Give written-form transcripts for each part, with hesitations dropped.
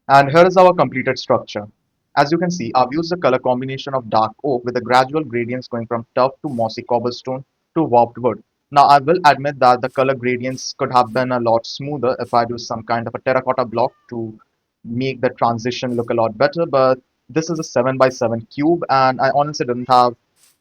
And here is our completed structure. As you can see, I've used a color combination of dark oak with the gradual gradients going from tough to mossy cobblestone to warped wood. Now, I will admit that the color gradients could have been a lot smoother if I do some kind of a terracotta block to make the transition look a lot better, but this is a 7 by 7 cube, and I honestly didn't have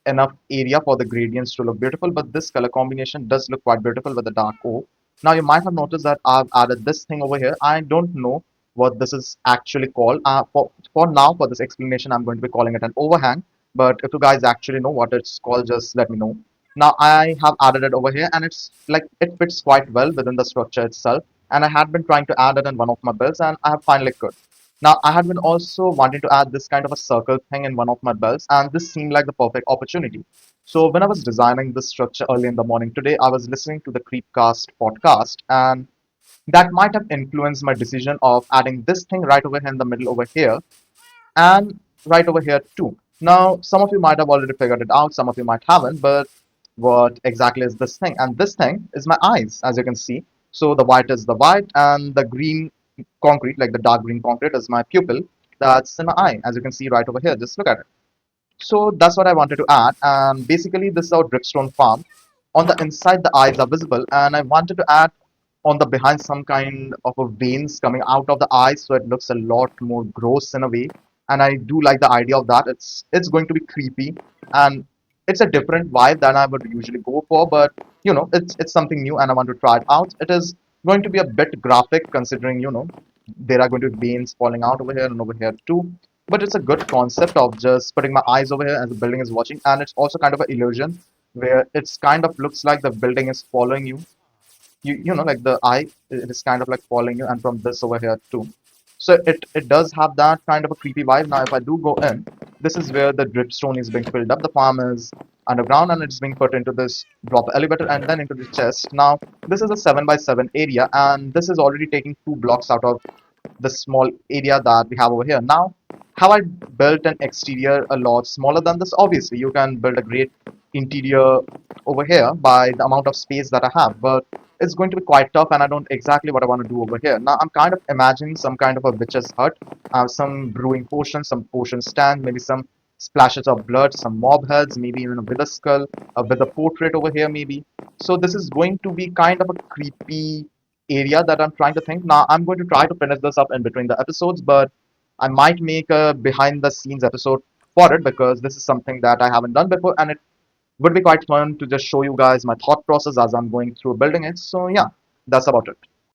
enough area for the gradients to look beautiful, but this color combination does look quite beautiful with the dark oak. Now, you might have noticed that I've added this thing over here. I don't know what this is actually called. For now, for this explanation, I'm going to be calling it an overhang. But if you guys actually know what it's called, just let me know. Now I have added it over here, and it's like it fits quite well within the structure itself. And I had been trying to add it in one of my builds, and I have finally could. Now I had been also wanting to add this kind of a circle thing in one of my builds, and this seemed like the perfect opportunity. So when I was designing this structure early in the morning today, I was listening to the Creepcast podcast, and that might have influenced my decision of adding this thing right over here in the middle over here and right over here too. Now, some of you might have already figured it out, some of you might haven't, but what exactly is this thing? And this thing is my eyes, as you can see. So the white is the white, and the green concrete, like the dark green concrete, is my pupil. That's in my eye, as you can see right over here. Just look at it. So that's what I wanted to add. And basically, this is our dripstone farm. On the inside, the eyes are visible, and I wanted to add on the behind some kind of a veins coming out of the eyes, so it looks a lot more gross in a way. And I do like the idea of that. It's going to be creepy, and it's a different vibe than I would usually go for. But it's something new, and I want to try it out. It is going to be a bit graphic, considering there are going to be veins falling out over here and over here too. But it's a good concept of just putting my eyes over here as the building is watching, and it's also kind of an illusion where it's kind of looks like the building is following you. Like the eye, it is kind of like following you, and from this over here too. So it does have that kind of a creepy vibe. Now, if I do go in, this is where the dripstone is being filled up. The farm is underground, and it's being put into this drop elevator and then into the chest. Now, this is a 7 by 7 area, and this is already taking 2 blocks out of the small area that we have over here. Now, have I built an exterior a lot smaller than this? Obviously, you can build a great interior over here by the amount of space that I have, but it's going to be quite tough, and I don't exactly what I want to do over here. Now, I'm kind of imagining some kind of a witch's hut, some brewing potions, some potion stand, maybe some splashes of blood, some mob heads, maybe even a wither skull, a wither portrait over here, maybe. So this is going to be kind of a creepy area that I'm trying to think. Now, I'm going to try to finish this up in between the episodes, but I might make a behind the scenes episode for it because this is something that I haven't done before, and it would be quite fun to just show you guys my thought process as I'm going through building it. So yeah, that's about it.